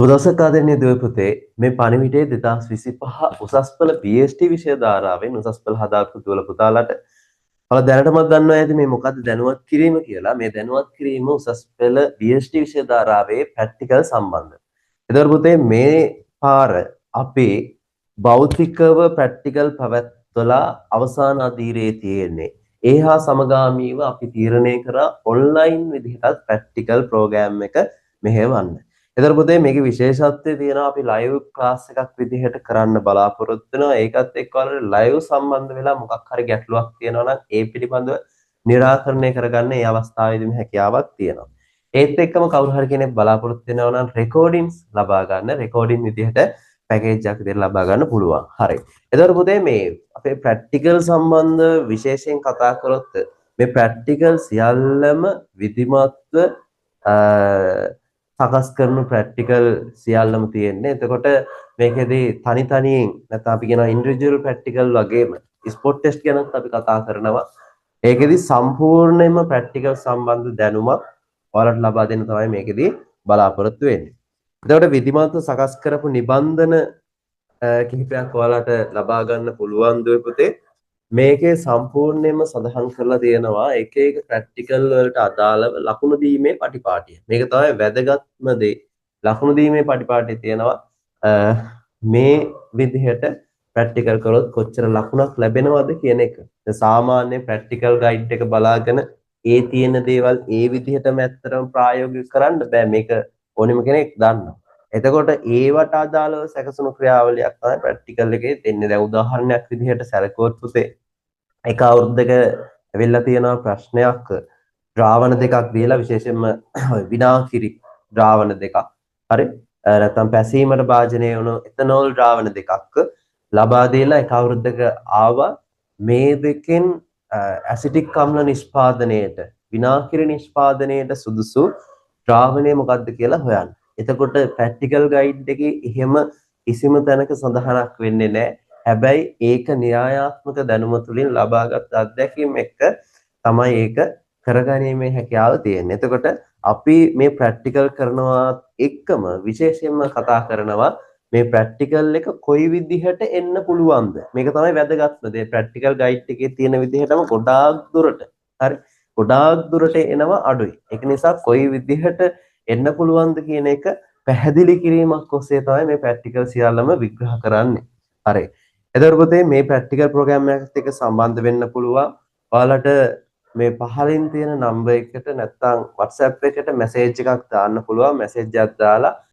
සුබ දවසක් ආදරණීය දුව පුතේ මේ පණිවිඩයේ 2025 උසස් පෙළ PhD විෂය ධාරාවෙන් උසස් පෙළ හදාපු දුවල පුතාලාට ඔයාලා දැනටමත් දන්නවා ඇති මේ මොකද්ද දැනුවත් කිරීම කියලා. මේ දැනුවත් කිරීම උසස් පෙළ PhD විෂය ධාරාවේ ප්‍රැක්ටිකල් සම්බන්ධ. එතකොට පුතේ මේ පාර අපේ භෞතිකව ප්‍රැක්ටිකල් පැවැත්වලා අවසාන අදියරේ තියෙන්නේ. ඒ හා සමගාමීව අපි තීරණය කරා ඔන්ලයින් විදිහටත් ප්‍රැක්ටිකල් ප්‍රෝග්‍රෑම් එක මෙහෙවන්න. එතකොට පුතේ මේකේ විශේෂත්වය තියෙනවා අපි ලයිව් ක්ලාස් එකක් විදිහට කරන්න බලාපොරොත්තු වෙනවා. ඒකත් එක්ක ඔයාලට ලයිව් සම්බන්ධ වෙලා මොකක් හරි ගැටලුවක් තියෙනවා නම් ඒ පිළිබඳව निराකරණය කරගන්න මේ අවස්ථාවේදීම හැකියාවක් තියෙනවා. ඒත් එක්කම කවුරු හරි කෙනෙක් බලාපොරොත්තු වෙනවා නම් රෙකෝඩින්ග්ස් ලබා ගන්න රෙකෝඩින් විදිහට පැකේජ් එකක් විදිහට ලබා ගන්න පුළුවන්. හරි. එතකොට පුතේ මේ අපේ ප්‍රැක්ටිකල් සම්බන්ධ විශේෂයෙන් කතා කරොත් මේ ප්‍රැක්ටිකල් සියල්ලම විධිමත්ව සකස් කරන ප්‍රැක්ටිකල් සියල්ලම තියෙන්නේ. එතකොට මේකෙදී තනි තනියෙන් නැත්නම් අපි කියනවා ඉන්ඩිවිජුවල් ප්‍රැක්ටිකල් වගේම ස්පොට් ටෙස්ට් ගැනත් අපි කතා කරනවා. ඒකෙදී සම්පූර්ණයෙන්ම ප්‍රැක්ටිකල් සම්බන්ධ දැනුමක් ඔයාලට ලබා දෙන්න තමයි මේකෙදී බලාපොරොත්තු වෙන්නේ. එතකොට විධිමත්ව සකස් කරපු නිබන්ධන කිහිපයක් ඔයාලට ලබා ගන්න පුළුවන් දුවේ පුතේ. මේකේ සම්පූර්ණයෙන්ම සඳහන් කරලා තියෙනවා එක එක ප්‍රැක්ටිකල් වලට අදාළව ලකුණු දීමේ පටිපාටිය. මේක තමයි වැදගත්ම දේ. ලකුණු දීමේ පටිපාටිය තියෙනවා මේ විදිහට ප්‍රැක්ටිකල් කරොත් කොච්චර ලකුණක් ලැබෙනවද කියන එක. සාමාන්‍ය ප්‍රැක්ටිකල් ගයිඩ් එක බලාගෙන ඒ තියෙන දේවල් ඒ විදිහටම ඇත්තටම ප්‍රායෝගික කරන්න බෑ. මේක ඕනෙම කෙනෙක් දන්නවා. එතකොට ඒවට අදාළව සැකසුණු ක්‍රියාවලියක් තමයි ප්‍රැක්ටිකල් එකේ දෙන්නේ. දැන් උදාහරණයක් විදිහට සැලකුවොත් පුතේ එක අවුරුද්දක ඇවිල්ලා තියෙනවා ප්‍රශ්නයක් ද්‍රාවණ දෙකක් දීලා විශේෂයෙන්ම විනාකිරි ද්‍රාවණ දෙකක්. හරි. නැත්නම් පැසීමට භාජනය වුණු එතනෝල් ද්‍රාවණ දෙකක් ලබා දීලා එක අවුරුද්දක ආවා මේ දෙකෙන් ඇසිටික් අම්ල නිෂ්පාදනයේට විනාකිරි නිෂ්පාදනයේට සුදුසු ද්‍රාවණය මොකක්ද කියලා හොයන්න. එතකොට ප්‍රැක්ටිකල් ගයිඩ් එකේ එහෙම කිසිම තැනක සඳහනක් වෙන්නේ නැහැ. හැබැයි ඒක න්‍යායාත්මක දැනුම තුලින් ලබාගත් අත්දැකීම් එක්ක තමයි ඒක කරගැනීමේ හැකියාව තියෙන්නේ. එතකොට අපි මේ ප්‍රැක්ටිකල් කරනවා එක්කම විශේෂයෙන්ම කතා කරනවා මේ ප්‍රැක්ටිකල් එක කොයි විදිහට එන්න පුළුවන්ද? මේක තමයි වැදගත්ම දේ. ප්‍රැක්ටිකල් ගයිඩ් එකේ තියෙන විදිහටම ගොඩාක් දුරට හරි ගොඩාක් දුරට එනවා අඩුයි. ඒක නිසා කොයි විදිහට එන්න පුළුවන්ද කියන එක පැහැදිලි කිරීමක් ඔස්සේ තමයි මේ ප්‍රැක්ටිකල් සියල්ලම විග්‍රහ කරන්නේ. හරි. එතකොට පුතේ මේ ප්‍රැක්ටිකල් ප්‍රෝග්‍රෑම් එකත් එක්ක සම්බන්ධ වෙන්න පුළුවන්. ඔයාලට මේ පහලින් තියෙන නම්බර් එකට නැත්නම් WhatsApp එකට මැසේජ් එකක් දාන්න පුළුවන්. මැසේජ් එකක් දාලා